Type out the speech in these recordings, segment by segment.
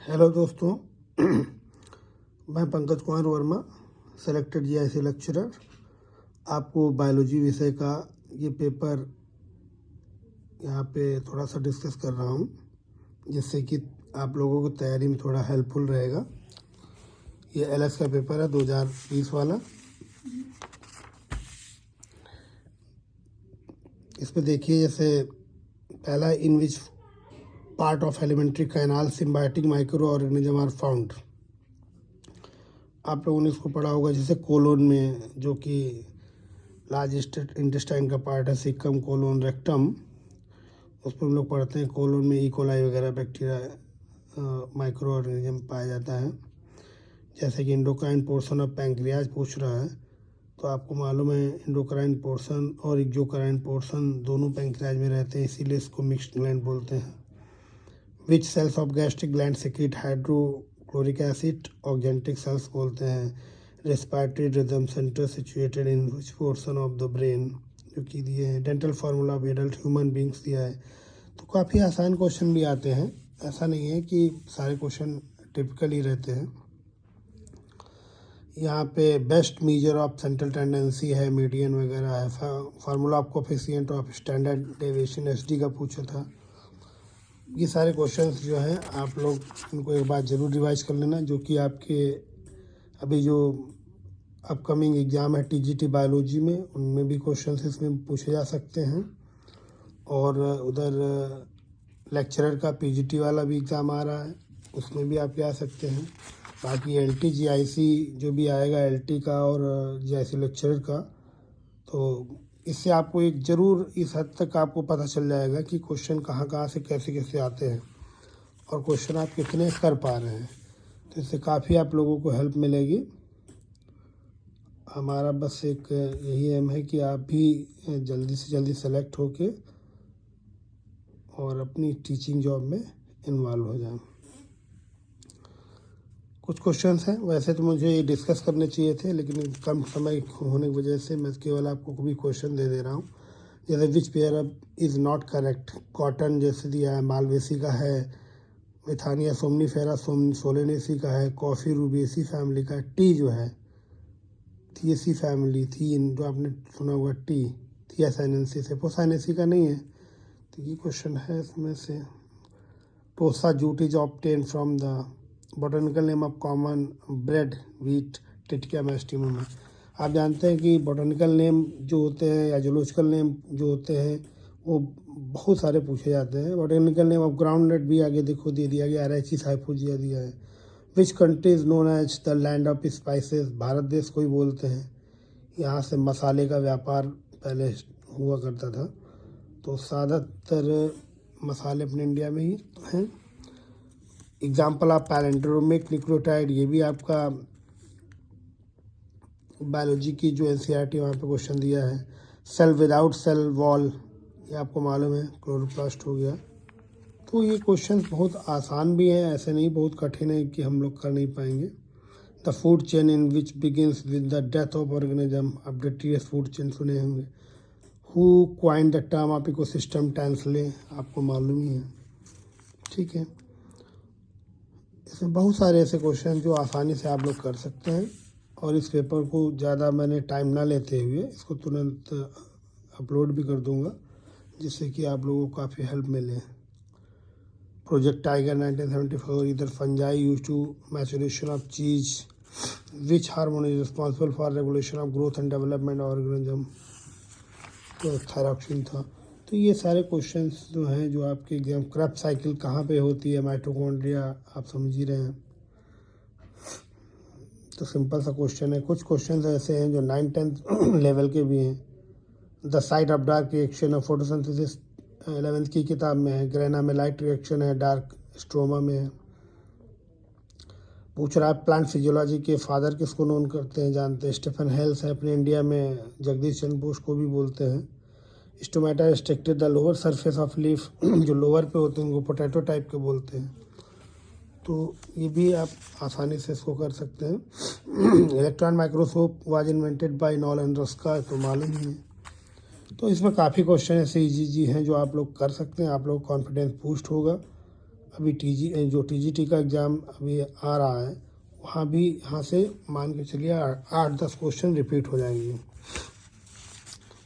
Hello दोस्तों, मैं Pankaj Kumar Verma, selected GIC lecturer. आपको बायोलॉजी विषय का ये पेपर यहाँ पे थोड़ा सा डिस्कस कर रहा हूँ, जिससे कि आप लोगों को तैयारी में थोड़ा हेल्पफुल रहेगा। ये एलएस का पेपर है 2020 वाला। इसमें देखिए, जैसे पहला, in which part of elementary canal symbiotic microorganism are found. आप लोगों ने इसको पढ़ा होगा, जैसे कोलोन में, जो कि लार्ज इंटेस्टाइन का पार्ट है, सिक्कम, कोलोन, रेक्टम, उस पर हम लोग पढ़ते हैं। कोलोन में इकोलाई वगैरह बैक्टीरिया माइक्रो ऑर्गेनिज्म पाया जाता है। जैसे कि इंडोक्राइन पोर्शन ऑफ पैंक्रियाज पूछ रहा है, तो आपको मालूम है इंडोक्राइन पोर्शन और एक्सोक्राइन पोर्शन दोनों पैंक्रियाज में रहते हैं, इसीलिए इसको मिक्स्ड ग्लैंड बोलते हैं। Which cells of gastric gland secrete hydrochloric acid, oxyntic cells बोलते हैं। Respiratory rhythm centre situated in which portion of the brain, जो कि दिए हैं। Dental formula of adult human beings दिया है। तो काफ़ी आसान क्वेश्चन भी आते हैं, ऐसा नहीं है कि सारे क्वेश्चन टिपिकल ही रहते हैं। यहाँ पे best measure of central tendency है, मीडियन वगैरह है। Formula of coefficient of standard deviation SD का पूछा था। ये सारे क्वेश्चंस जो हैं, आप लोग इनको एक बार ज़रूर रिवाइज कर लेना, जो कि आपके अभी जो अपकमिंग एग्ज़ाम है टीजीटी बायोलॉजी में, उनमें भी क्वेश्चंस इसमें पूछे जा सकते हैं। और उधर लेक्चरर का पीजीटी वाला भी एग्ज़ाम आ रहा है, उसमें भी आप आ सकते हैं। बाकी एलटी जीआईसी जो भी आएगा, एलटी का और जीआईसी लेक्चरर का, तो इससे आपको एक ज़रूर इस हद तक आपको पता चल जाएगा कि क्वेश्चन कहाँ कहाँ से कैसे कैसे आते हैं और क्वेश्चन आप कितने कर पा रहे हैं। तो इससे काफ़ी आप लोगों को हेल्प मिलेगी। हमारा बस एक यही एम है कि आप भी जल्दी से जल्दी सेलेक्ट होके और अपनी टीचिंग जॉब में इन्वॉल्व हो जाएं। कुछ क्वेश्चंस हैं, वैसे तो मुझे ये डिस्कस करने चाहिए थे, लेकिन कम समय होने की वजह से मैं केवल आपको भी क्वेश्चन दे दे रहा हूँ। जैसे विच पेयर अब इज़ नॉट करेक्ट, कॉटन जैसे दिया है, मालवेसी का है, मिथानिया सोमनीफेरा सोलेनेसी का है, कॉफ़ी रूबेसी फैमिली का है, टी जो है थियेसी फैमिली थी, जो आपने सुना हुआ टी थियासाइनेंसिस है, पोसाइनेसी का नहीं है। तो ये क्वेश्चन है इसमें से। Tossa jute is obtain from the botanical name of common bread wheat टिटिया मेस्टिमम है। आप जानते हैं कि बॉटनिकल नेम जो होते हैं या जूलॉजिकल नेम जो होते हैं वो बहुत सारे पूछे जाते हैं। बॉटनिकल नेम ऑफ ग्राउंडनट भी आगे देखो दे दिया गया, अरैची साइफोजिया दिया है। Which country is known as the land of spices, Bharat देश को ही बोलते हैं। यहाँ से मसाले का व्यापार पहले हुआ करता था, तो ज़्यादातर मसाले अपने इंडिया में ही हैं। एग्जाम्पल ऑफ पैलेंड्रोमिक न्यूक्लियोटाइड, ये भी आपका बायोलॉजी की जो एनसीईआरटी वहाँ पे क्वेश्चन दिया है। सेल विदाउट सेल वॉल, ये आपको मालूम है, क्लोरोप्लास्ट हो गया। तो ये क्वेश्चन बहुत आसान भी हैं, ऐसे नहीं बहुत कठिन है कि हम लोग कर नहीं पाएंगे। The food chain in which begins with the death of organism, आप डेट्रियस फूड चेन सुने होंगे। Who coined the term of ecosystem, Tansley, आपको मालूम ही है, ठीक है। इसमें बहुत सारे ऐसे क्वेश्चन जो आसानी से आप लोग कर सकते हैं। और इस पेपर को ज़्यादा मैंने टाइम ना लेते हुए इसको तुरंत अपलोड भी कर दूंगा, जिससे कि आप लोगों को काफ़ी हेल्प मिले। प्रोजेक्ट टाइगर 1974, इधर fungi use to maturation of cheese, which hormone is responsible for regulation of growth and development organism, तो थायरॉक्सिन था। तो ये सारे क्वेश्चंस जो हैं जो आपके एग्जाम, क्रैप साइकिल कहाँ पे होती है, माइटोकॉन्ड्रिया, आप समझ ही रहे हैं। तो सिंपल सा क्वेश्चन है। कुछ क्वेश्चंस ऐसे हैं जो 9th-10th लेवल के भी हैं। The site of dark reaction of photosynthesis 11th की किताब में है। ग्रेना में लाइट रिएक्शन है, डार्क स्ट्रोमा में है। पूछ रहा है प्लांट फिजियोलॉजी के फादर किसको नोन करते हैं, जानते हैं, स्टीफन हेल्स है। अपने इंडिया में जगदीश चंद्र बोस को भी बोलते हैं। Stomata restricted the lower surface of leaf, जो लोअर पे होते हैं उनको पोटैटो टाइप के बोलते हैं। तो ये भी आप आसानी से इसको कर सकते हैं। Electron microscope was invented by Nolan Ruska, तो मालूम ही है। तो इसमें काफ़ी क्वेश्चन ऐसे इजी हैं जो आप लोग कर सकते हैं, आप लोग कॉन्फिडेंस बूस्ट होगा। अभी जो TGT का एग्ज़ाम अभी आ रहा है, वहाँ भी यहाँ से मान के चलिए 8-10 क्वेश्चन रिपीट हो जाएंगे।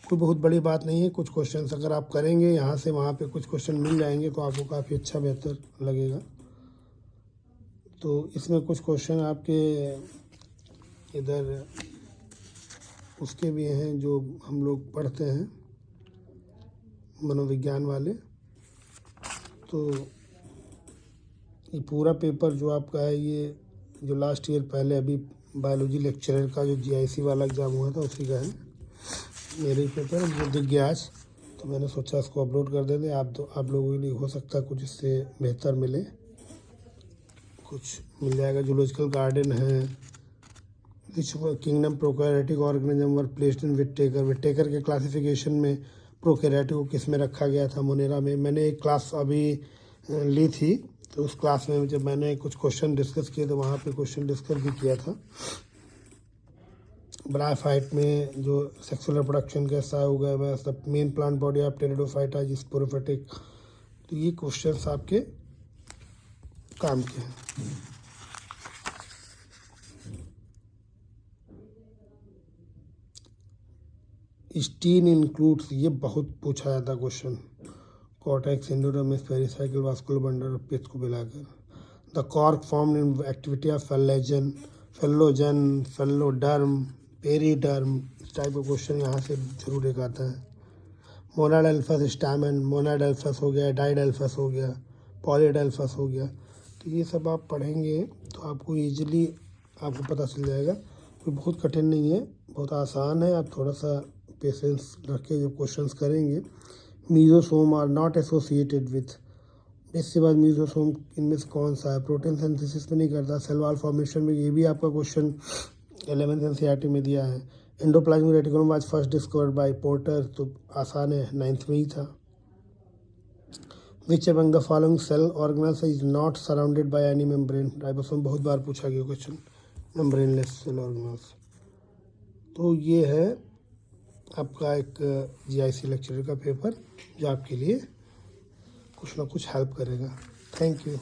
कोई बहुत बड़ी बात नहीं है, कुछ क्वेश्चन अगर आप करेंगे यहाँ से वहाँ पे कुछ क्वेश्चन मिल जाएंगे तो आपको काफ़ी अच्छा बेहतर लगेगा। तो इसमें कुछ क्वेश्चन आपके इधर उसके भी हैं जो हम लोग पढ़ते हैं, मनोविज्ञान वाले। तो ये पूरा पेपर जो आपका है, ये जो लास्ट ईयर पहले अभी बायोलॉजी लेक्चरर का जो GIC वाला एग्ज़ाम हुआ था उसी का है मेरे पेपर, जो दिख गया आज। तो मैंने सोचा इसको अपलोड कर देते। आप लोगों के लिए हो सकता है कुछ इससे बेहतर मिले, कुछ मिल जाएगा। जूलॉजिकल गार्डन है, which kingdom prokaryotic organism were placed in Whittaker के क्लासिफिकेशन में प्रोकैरियोटिक को किस में रखा गया था, मोनेरा में। मैंने एक क्लास अभी ली थी, तो उस क्लास में जब मैंने कुछ क्वेश्चन डिस्कस किए तो वहाँ पे क्वेश्चन डिस्कस भी किया था। ब्रायोफाइट में जो सेक्सुअल रिप्रोडक्शन कैसा होगा, वैस the main plant body of pteridophyta is sporophytic. तो ये क्वेश्चंस आपके काम के हैं। स्टीन इंक्लूड्स, ये बहुत पूछा जाता question, cortex, endodermis, pericycle, vascular bundle और पित्त को मिलाकर। The cork formed in activity of phellogen, phelloderm, periderm, इस टाइप का क्वेश्चन यहाँ से जरूर एक आता है। मोनाडेल्फस स्टैमन, मोनाडेल्फस हो गया, डाइडेल्फस हो गया, पॉलीडेल्फस हो गया। तो ये सब आप पढ़ेंगे तो आपको ईजिली आपको पता चल जाएगा। कोई बहुत कठिन नहीं है, बहुत आसान है। आप थोड़ा सा पेशेंस रख के जब क्वेश्चंस करेंगे। Mesosome are not associated with, इसके बाद मीजोसोम इनमें से कौन सा है, प्रोटीन सिंथेसिस में नहीं करता, सेल वॉल फॉर्मेशन में, ये भी आपका क्वेश्चन 11th NCERT में दिया है। Endoplasmic reticulum was first discovered by Porter, तो आसान है, 9th में ही था। Which among the following cell organelles is not surrounded by any membrane. Ribosome बहुत बार पूछा गया क्वेश्चन, मेम्ब्रेनलेस सेल ऑर्गेनल्स। तो ये है आपका एक GIC लेक्चरर का पेपर जो आपके लिए कुछ ना कुछ हेल्प करेगा। Thank you.